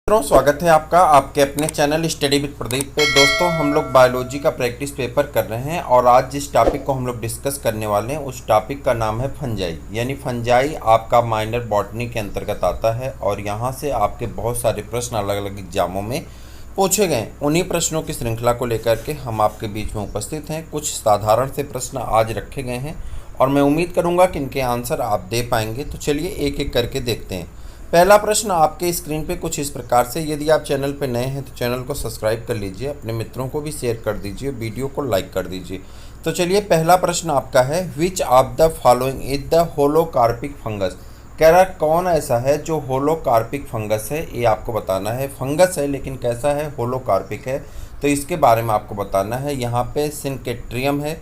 स्वागत है आपका आपके अपने चैनल स्टडी विद प्रदीप पे। दोस्तों, हम लोग बायोलॉजी का प्रैक्टिस पेपर कर रहे हैं और आज जिस टॉपिक को हम लोग डिस्कस करने वाले हैं उस टॉपिक का नाम है फंजाई। यानी फंजाई आपका माइनर बॉटनी के अंतर्गत आता है और यहाँ से आपके बहुत सारे प्रश्न अलग अलग एग्जामों में पूछे गए। उन्हीं प्रश्नों की श्रृंखला को लेकर के हम आपके बीच में उपस्थित हैं। कुछ साधारण से प्रश्न आज रखे गए हैं और मैं उम्मीद करूँगा कि इनके आंसर आप दे पाएंगे। तो चलिए एक एक करके देखते हैं। पहला प्रश्न आपके स्क्रीन पे कुछ इस प्रकार से, यदि आप चैनल पे नए हैं तो चैनल को सब्सक्राइब कर लीजिए, अपने मित्रों को भी शेयर कर दीजिए, वीडियो को लाइक कर दीजिए। तो चलिए पहला प्रश्न आपका है, which of the following is the holocarpic fungus. कह रहा कौन ऐसा है जो होलोकार्पिक फंगस है, ये आपको बताना है। फंगस है लेकिन कैसा है, होलोकार्पिक है, तो इसके बारे में आपको बताना है। यहाँ पे सिनकेट्रियम है,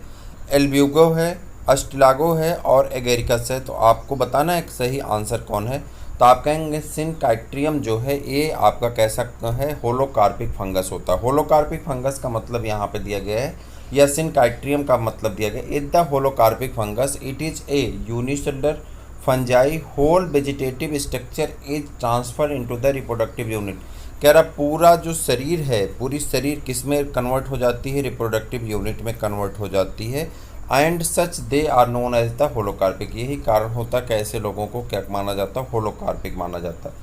एल्ब्यूगो है, अस्टिलागो है और एगेरिकस है। तो आपको बताना है सही आंसर कौन है। तो आप कहेंगे सिनकाइट्रियम जो है ये आपका कैसा है, होलोकार्पिक फंगस होता है। होलोकार्पिक फंगस का मतलब यहाँ पे दिया गया है, या सिनकाइट्रियम का मतलब दिया गया, is the holocarpic fungus, it is a unicellular fungi, whole vegetative structure is transfer into the reproductive unit. कह रहा पूरा जो शरीर है, पूरी शरीर किस में कन्वर्ट हो जाती है, रिप्रोडक्टिव यूनिट में कन्वर्ट हो जाती है। And such they are known as the holocarpic. यही कारण होता है कि ऐसे लोगों को क्या माना जाता है, होलोकार्पिक माना जाता है।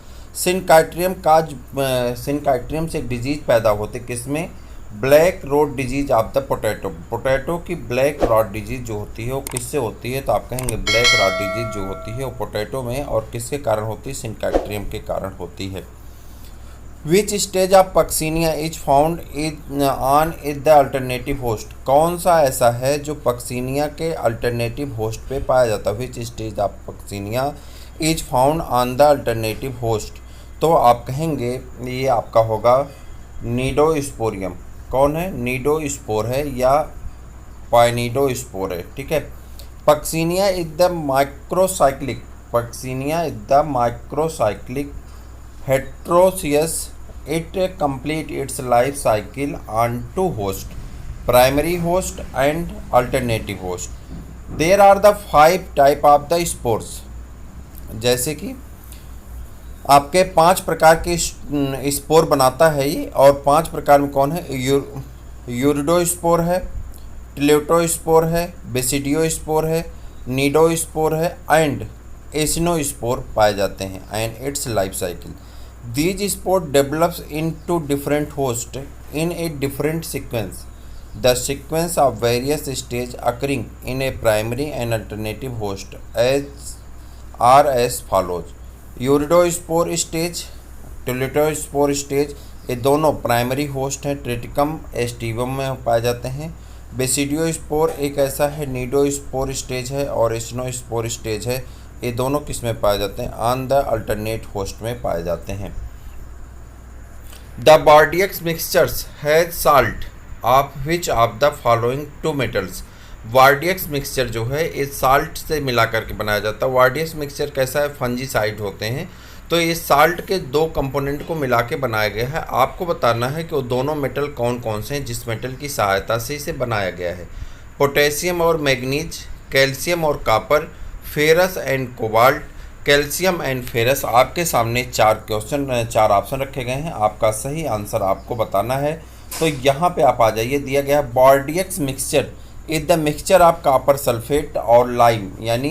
सिनकाइट्रियम से एक डिजीज पैदा होती है, किसमें, black road disease of the potato. Potato की ब्लैक रॉड डिजीज जो होती है वो किससे होती है, तो आप कहेंगे ब्लैक रॉड डिजीज जो होती है वो पोटैटो में, और किसके कारण होती है, सिनकाइट्रियम के कारण होती है। Which stage of Puccinia is found on is the alternative host. कौन सा ऐसा है जो पक्सीनिया के अल्टरनेटिव होस्ट पे पाया जाता है। Which stage of Puccinia is found on the alternative host. तो आप कहेंगे ये आपका होगा नीडोस्पोरियम। कौन है, नीडोस्पोर है या पाइनिडोस्पोर है, ठीक है। Puccinia is the microcyclic, Puccinia is the microcyclic heterocious, it complete its life cycle on two hosts, primary host and alternative host. There are the 5 type of the spores। जैसे कि आपके 5 प्रकार के स्पोर बनाता है ये, और 5 प्रकार में कौन है, यूरिडोस्पोर है, टिलेटोस्पोर है, बेसिडियोस्पोर है, नीडोस्पोर है एंड एसिनोस्पोर पाए जाते हैं। And it's life cycle, these spores develops into different hosts in a different sequence. The sequence of various stages occurring in a primary and alternative host are as follows। Uredospore stage, teliospore stage, ये दोनों primary host हैं, Triticum aestivum में पाए जाते हैं। Basidiospore एक ऐसा है, नीडोस्पोर स्टेज है और एसिनोस्पोर स्टेज है। ये दोनों किस में पाए जाते हैं, ऑन द अल्टरनेट होस्ट में पाए जाते हैं। The Bordeaux mixtures has salt of which of the following 2 metals. Bordeaux mixture जो है इस साल्ट से मिला करके बनाया जाता है। बार्डियक्स मिक्सचर कैसा है, फंजीसाइड होते हैं, तो ये साल्ट के 2 कंपोनेंट को मिला के बनाया गया है। आपको बताना है कि वो दोनों मेटल कौन कौन से हैं जिस मेटल की सहायता से इसे बनाया गया है। पोटेशियम और मैग्नीज, कैल्शियम और copper, ferrous and cobalt, calcium and ferrous. आपके सामने 4 ऑप्शन रखे गए हैं, आपका सही आंसर आपको बताना है। तो यहाँ पे आप आ जाइए, दिया गया है Bordeaux mixture is the mixture of copper sulphate और लाइम, यानी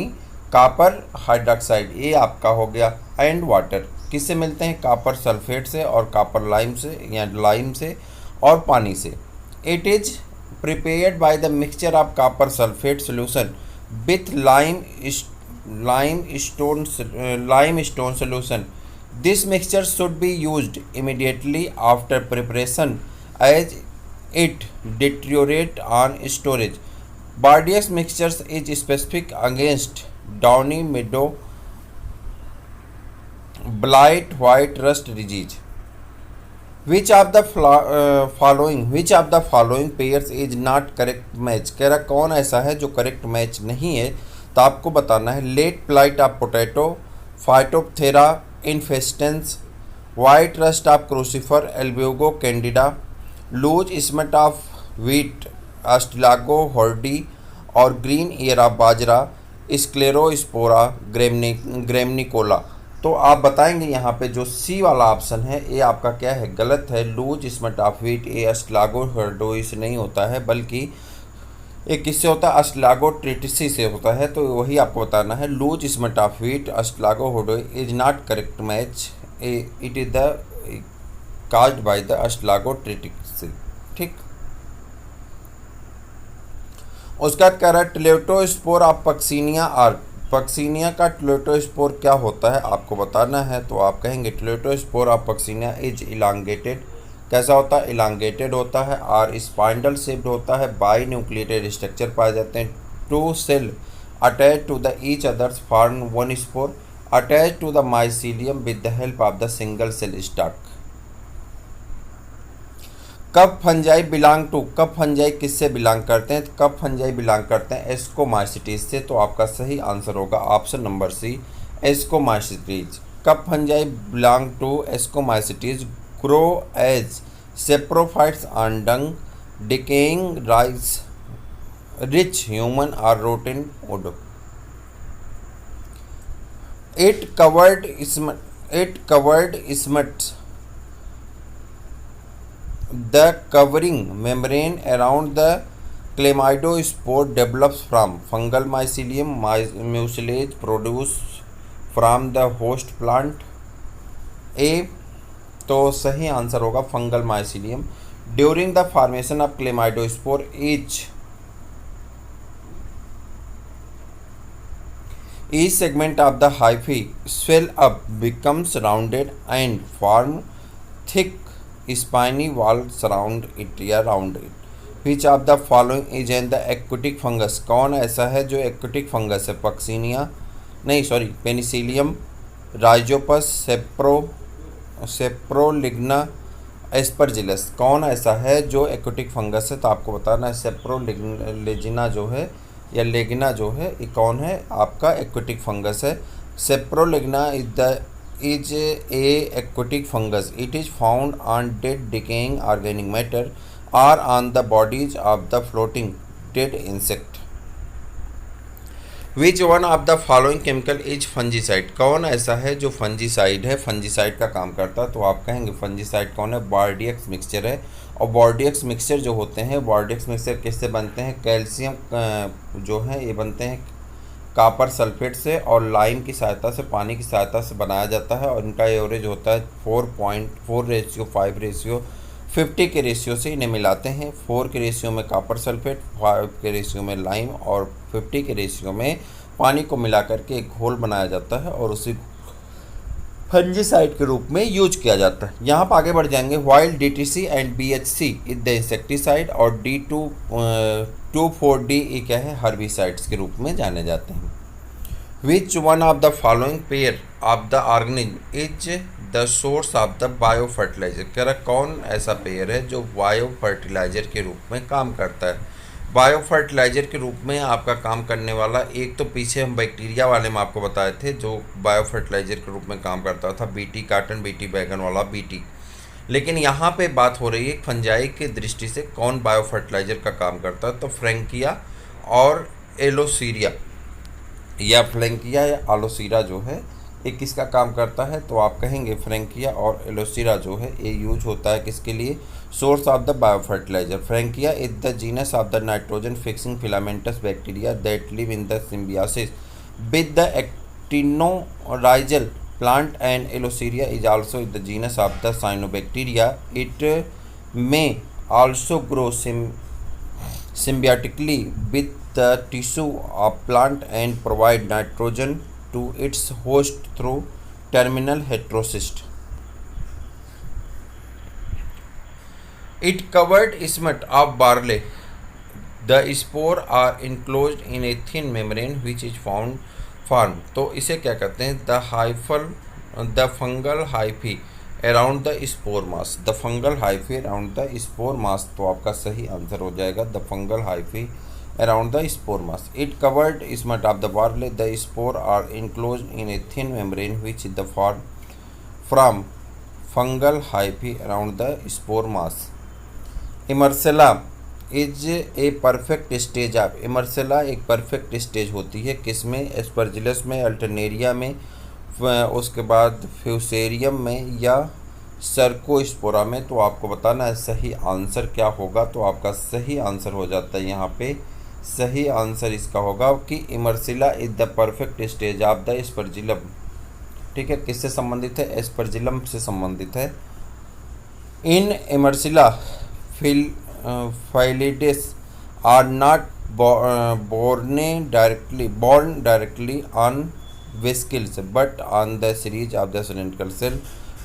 कॉपर हाइड्रोक्साइड, ये आपका हो गया, एंड वाटर। किससे मिलते हैं, कॉपर सल्फेट से और कॉपर लाइम से, या लाइम से और पानी से। It is prepared by the mixture of copper sulphate solution with limestone solution. This mixture should be used immediately after preparation as it deteriorates on storage. Bardius mixture is specific against downy meadow blight, white rust disease. Which of the following pairs is not correct match। कह रहा कौन ऐसा है जो correct match नहीं है, तो आपको बताना है। Late blight of potato, Phytophthora infestans, white rust of crucifer, Albugo candida, loose smut of wheat, Ustilago hordei और green ear of bajra, Sclerospora graminicola. तो आप बताएंगे यहाँ पे जो सी वाला ऑप्शन है ये आपका क्या है, गलत है। लूज स्मट ऑफ व्हीट ये अस्लागोहर्डोइस नहीं होता है, बल्कि ये किससे होता है, अस्लागोट्रिटिसी से होता है। तो वही आपको बताना है, loose smut of wheat Ustilago hordei is not correct match, it is the caused by the Ustilago tritici. ठीक, उसका कह रहा है टिलेटोस्पोर ऑफ पक्सीनिया और पक्सीनिया का टिलेटोस्पोर क्या होता है आपको बताना है। तो आप कहेंगे टिलेटोस्पोर ऑफ पक्सीनिया इज इलांगेटेड, कैसा होता है, इलांगेटेड होता है और स्पाइंडल शेप्ड होता है, बाई न्यूक्लिएटेड स्ट्रक्चर पाए जाते हैं, two cell attach to the each others form one spore attach to the mycelium with the help of the single cell stalk. कब फंजाई बिलोंग टू, कब फंजाई किससे belong करते हैं, कब फंजाई बिलोंग करते हैं एस्कोमाइसिटीज से। तो आपका सही आंसर होगा ऑप्शन नंबर सी, एस्कोमाइसिटीज। कब fungi belong to ascomycetes, grow as saprophytes on dung, decaying rice, rich humus और rotten wood. It covered smuts the covering membrane around the chlamydospore develops from fungal mycelium mucilage produced from the host plant। ए तो सही answer होगा fungal mycelium. During the formation of chlamydospore each segment of the hyphae swell up, becomes rounded and form thick spiny wall surround it या round it। Which of the following is in the aquatic fungus, कौन ऐसा है जो aquatic fungus है, Puccinia नहीं sorry Penicillium, Rhizopus, सेप्रोलिग्ना, Aspergillus. कौन ऐसा है जो एक्वेटिक फंगस है, तो आपको बताना है सेप्रोलिग्ना जो है या लेगिना जो है ये कौन है आपका एक्वेटिक फंगस है। सेप्रोलिग्ना is a aquatic fungus. It is found on dead decaying organic matter or on the bodies of the floating dead insect। Which one of the following chemical is fungicide, कौन ऐसा है जो fungicide है, fungicide का काम करता है। तो आप कहेंगे फंजीसाइड कौन है, बॉर्डियक्स मिक्सचर है। और बॉर्डियक्स मिक्सचर जो होते हैं, बॉर्डियक्स मिक्सचर किससे बनते हैं, कैल्शियम जो है ये बनते हैं कॉपर सल्फेट से और लाइम की सहायता से, पानी की सहायता से बनाया जाता है। और इनका एवरेज होता है 4.4:5:50 के रेशियो से इन्हें मिलाते हैं। 4 के रेशियो में कॉपर सल्फेट, 5 के रेशियो में लाइम और 50 के रेशियो में पानी को मिला करके एक घोल बनाया जाता है और उसी फंजीसाइड के रूप में यूज किया जाता है। यहाँ पर आगे बढ़ जाएंगे। While DTC and BHC is the insecticide और D2,4-D ये क्या है, हर्बिसाइड्स के रूप में जाने जाते हैं। Which one of the following pair of the organism is the source of the bio fertiliser, कह रहा कौन ऐसा पेयर है जो बायो फर्टिलाइजर के रूप में काम करता है। बायो फर्टिलाइजर के रूप में आपका काम करने वाला, एक तो पीछे हम बैक्टीरिया वाले में आपको बताए थे जो बायो फर्टिलाइजर के रूप में काम करता था, BT कॉटन, BT बैगन वाला BT। लेकिन यहाँ पे बात हो रही है फंजाई की दृष्टि से कौन बायो फर्टिलाइजर का काम करता है। तो फ्रैंकिया और एलोसीरिया या फ्रैंकिया या आलोसीरा जो है ये किसका काम करता है। तो आप कहेंगे फ्रैंकिया और एलोसीरा जो है ये यूज होता है किसके लिए, source of the bio fertiliser. Frankia is the genus of the nitrogen fixing filamentous bacteria that live in the symbiosis with the actinorhizal plant, and Eloseria is also the genus of the cyanobacteria. It may also grow symbiotically with the tissue of plant and provide nitrogen to its host through terminal heterocyst. It covered smut of barley. The spore are enclosed in a thin membrane which is found form. तो इसे क्या कहते हैं, the fungal hyphae around the spore mass, the fungal hyphae around the spore mass. तो आपका सही answer हो जाएगा the fungal hyphae around the spore mass. It covered smut of the barley, the spore are enclose in a thin membrane which the form from fungal hyphae around the spore mass. Emericella is a perfect stage of, Emericella एक perfect stage होती है किसमें, Aspergillus में, Alternaria में, उसके बाद Fusarium में या सर्कोस्पोरा में। तो आपको बताना है सही आंसर क्या होगा। तो आपका सही आंसर हो जाता है यहाँ पे, सही आंसर इसका होगा कि Emericella is the perfect stage of the Aspergillus. ठीक है, किससे संबंधित है? एस्परजिलम से संबंधित है। In Emericella phialides are not born directly on vesicles but on the series of the cylindrical cell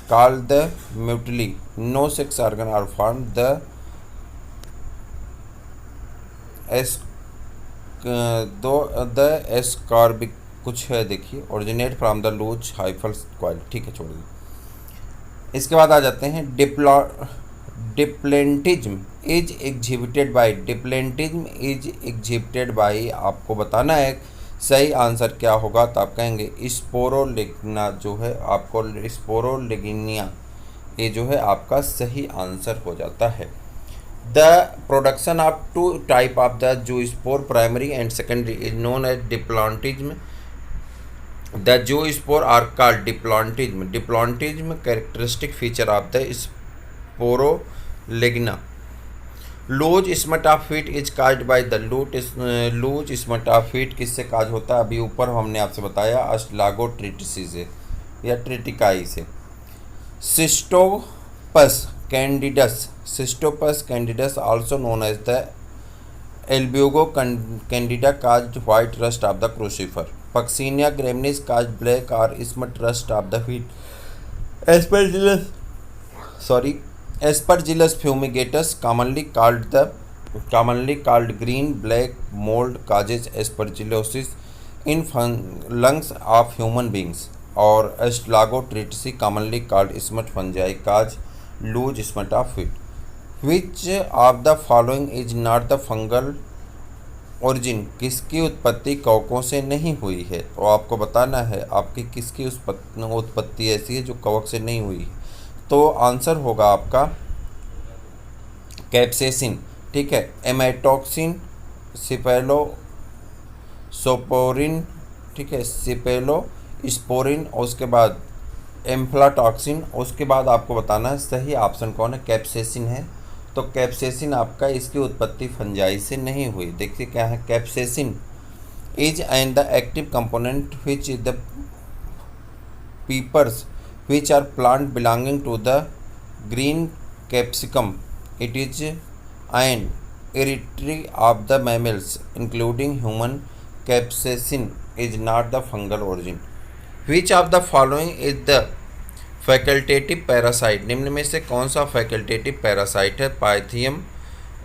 called the mutually. No sex organ are formed. The ascorbic कुछ है देखिए, originate from the loose hyphal coil। ठीक है, छोड़ दीजिए। इसके बाद आ जाते हैं डिप्लेंटिज्म इज एग्जिबिटेड बाई। आपको बताना है सही आंसर क्या होगा। तो आप कहेंगे स्पोरोलिग्ना जो है आपको, स्पोरोलिग्निया, ये जो है आपका सही आंसर हो जाता है। The production of two type of the zoospore primary and secondary is known as diplanetism. The zoospore are called diplanetism. Diplanetism characteristic feature of the Saprolegnia. Loose smut of wheat is caused by the loose smut of wheat किससे cause होता है? अभी ऊपर हमने आपसे बताया अस्टलागोट्रिटिसी से या ट्रिटिकाई से। Cystopus candidus also known as the Albugo candida caused white rust of the crucifer. Puccinia graminis caused black और smut rust of the wheat. Aspergillus fumigatus commonly called green black mold causes aspergillosis in lungs of human beings, और Aspergillosis commonly called smut fungi cause loose smetaphyte. Which of the following is not the fungal origin? किसकी उत्पत्ति कवकों से नहीं हुई है? तो आपको बताना है आपकी किसकी उत्पत्ति ऐसी है जो कवक से नहीं हुई है। तो आंसर होगा आपका कैप्सेसिन। ठीक है, एमेटॉक्सिन, सिपेलोसोपोरिन, ठीक है, सिपेलोस्पोरिन, उसके बाद एम्फ्लाटॉक्सिन। उसके बाद आपको बताना है सही ऑप्शन कौन है? कैप्सेसिन है। तो कैप्सेसिन आपका, इसकी उत्पत्ति फंजाई से नहीं हुई। देखिए क्या है, capsaicin is and the active component which is the peppers which are plant belonging to the green capsicum. It is an hereditary of the mammals including human. Capsaicin is not the fungal origin. Which of the following is the facultative parasite? निम्न में से कौन सा facultative parasite है? Pythium,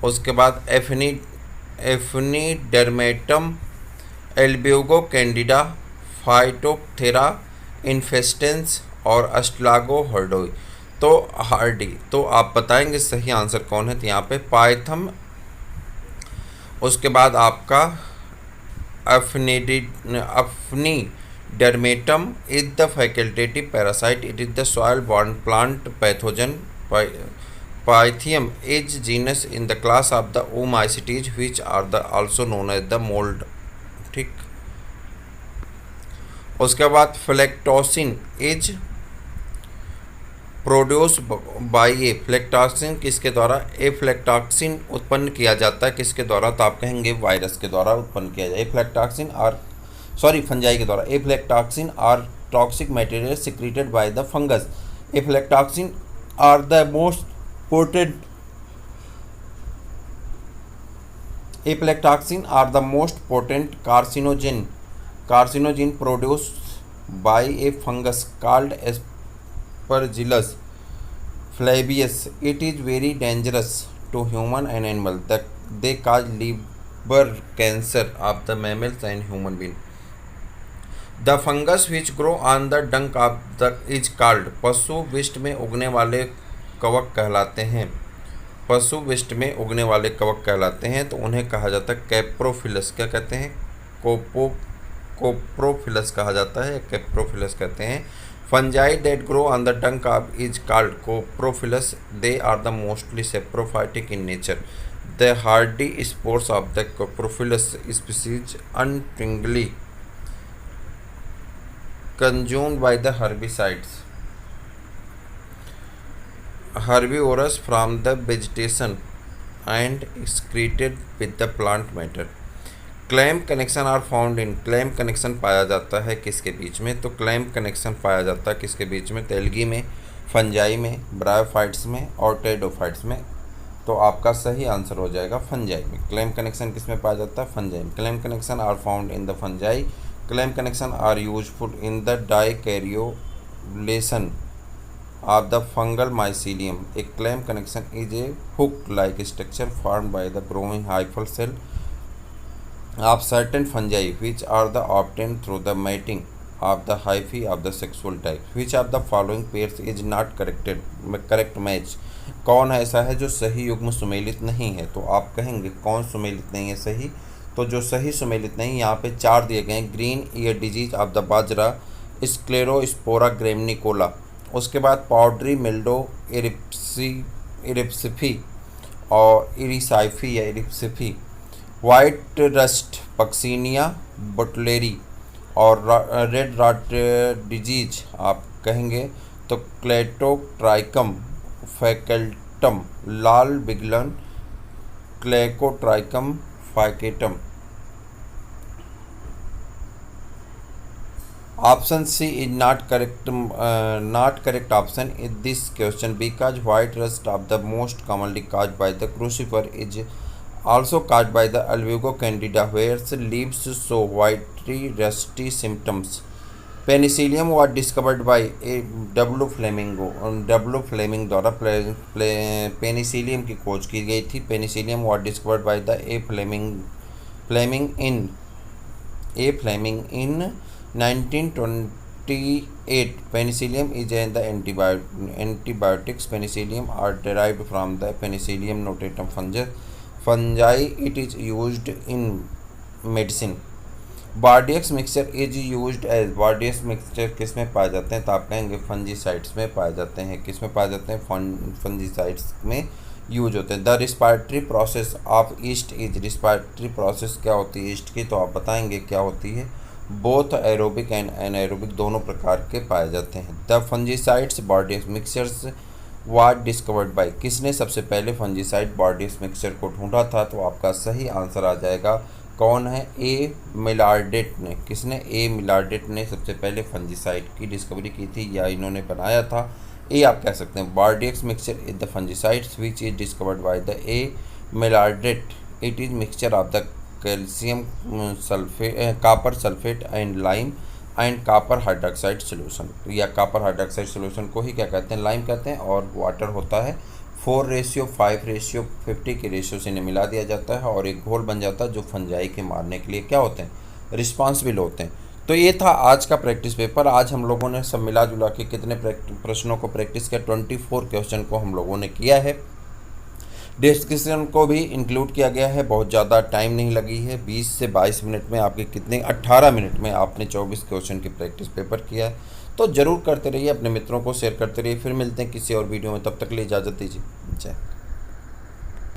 उसके बाद एफनीडर्मेटम, Albugo Candida, फाइटोप्थेरा infestans और अस्ट्लागोहर्डोई। तो हार्डी, तो आप बताएंगे सही आंसर कौन है? तो यहाँ पे पाइथम, उसके बाद आपका Aphanidermatum is the facultative parasite. It is the soil born plant pathogen. Pythium is genus in the class of the Oomycetes which are the also known as the mould. ठीक, उसके बाद aflatoxin is produce by a. Aflatoxin किसके द्वारा? एफ्लेक्टॉक्सिन उत्पन्न किया जाता है किसके द्वारा? तो आप कहेंगे वायरस के द्वारा उत्पन्न किया जाए। एफ्लेक्टॉक्सिन फंजाई के द्वारा। Aflatoxin are toxic material secreted by the fungus. Aflatoxin are the most potent carcinogen produced by a fungus called Aspergillus flavius. It is very dangerous to human and animal. They cause liver cancer of the mammals and human being. The fungus which grow on the dung of the is called, पशु विष्ट में उगने वाले कवक कहलाते हैं। पशु विष्ट में उगने वाले कवक कहलाते हैं तो उन्हें कहा जाता है कैप्रोफिलस। क्या कहते हैं? कोप्रोफिलस कहा जाता है, कैप्रोफिलस कहते हैं। Fungi that grow on the dung of is called coprophilous. They are the mostly saprophytic in nature. The hardy spores of the coprophilous species unwittingly consumed by the herbicides herbivorous from the vegetation and excreted with the plant matter. Clamp connection are found in, clamp connection पाया जाता है किसके बीच में? तो clam connection पाया जाता है किसके बीच में? तेलगी में, फंजाई में, ब्रायोफाइट्स में और टेडोफाइट्स में। तो आपका सही आंसर हो जाएगा फंजाई में। क्लैम कनेक्शन किस में पाया जाता है? फंजाई में। Clamp connection are found in the fungi. Clamp connection are useful in the dikaryotization of the fungal mycelium. A clamp connection is a hook-like structure formed by the growing hyphal cell of certain fungi, which are the obtained through the mating of the hyphae of the sexual type. Which of the following pairs is not correct match? कौन ऐसा है जो सही युग्म सुमेलित नहीं है? तो आप कहेंगे कौन सुमेलित नहीं है सही? तो जो सही सुमेलित नहीं, यहाँ पे 4 दिए गए हैं। Green ear disease of the bajra, Sclerospora graminicola, उसके बाद पाउडरी मिल्डो इरिप्सिफी और इरिसाइफी या Erysiphe, white rust Puccinia butleri और रेड रॉट डिजीज आप कहेंगे तो क्लेटोट्राइकम फैकल्टम, लाल बिगलन Colletotrichum falcatum. Option C is not correct option in this question because white rust of the most commonly caused by the crucifer is also caused by the albugo candida, where leaves show whitey rusty symptoms. Penicillium was discovered by W. Fleming द्वारा Penicillium की खोज की गई थी। Penicillium was discovered by the A. Fleming in 1928. Penicillium is in the antibiotics. Penicillium are derived from the Penicillium notatum fungi. It is used in medicine. Bordet's mixture is used as, Bordet's mixture किस में पाए जाते हैं? तो आप कहेंगे fungicides में पाए जाते हैं। किस में पाए जाते हैं? फंजीसाइड्स में यूज होते हैं। The respiratory process of east is, respiratory process क्या होती है ईस्ट की? तो आप बताएंगे क्या होती है? बोथ एरोबिक एंड एनाएरोबिक दोनों प्रकार के पाए जाते हैं। The fungicides Bordeaux mixtures was discovered by, किसने सबसे पहले फंजीसाइड बॉर्डियस मिक्सचर को ढूंढा था? तो आपका सही आंसर आ जाएगा कौन है? ए मिलार्डेट ने। किसने? ए मिलार्डेट ने सबसे पहले फंजीसाइड की डिस्कवरी की थी या इन्होंने बनाया था। ए आप कह सकते हैं। Bordeaux mixture is the fungicides which is discovered by the A Millardet. It is mixture of the calcium sulphate, copper sulphate and lime and copper hydroxide solution, या कॉपर हाइड्रोक्साइड सोल्यूशन को ही क्या कहते हैं? लाइम कहते हैं। और water होता है 4:5:50 के रेशियो से इन्हें मिला दिया जाता है और एक घोल बन जाता है जो फंजाई के मारने के लिए क्या होते हैं? रिस्पॉन्सिबल होते हैं। तो ये था आज का प्रैक्टिस पेपर। आज हम लोगों ने सब मिला जुला के कितने प्रश्नों को प्रैक्टिस किया? 24 क्वेश्चन को हम लोगों ने किया है। डिस्कशन को भी इंक्लूड किया गया है। बहुत ज़्यादा टाइम नहीं लगी है। 20 से 22 मिनट में आपके कितने 18 मिनट में आपने 24 क्वेश्चन की प्रैक्टिस पेपर किया है। तो ज़रूर करते रहिए, अपने मित्रों को शेयर करते रहिए। फिर मिलते हैं किसी और वीडियो में, तब तक के लिए इजाज़त दीजिए। जय।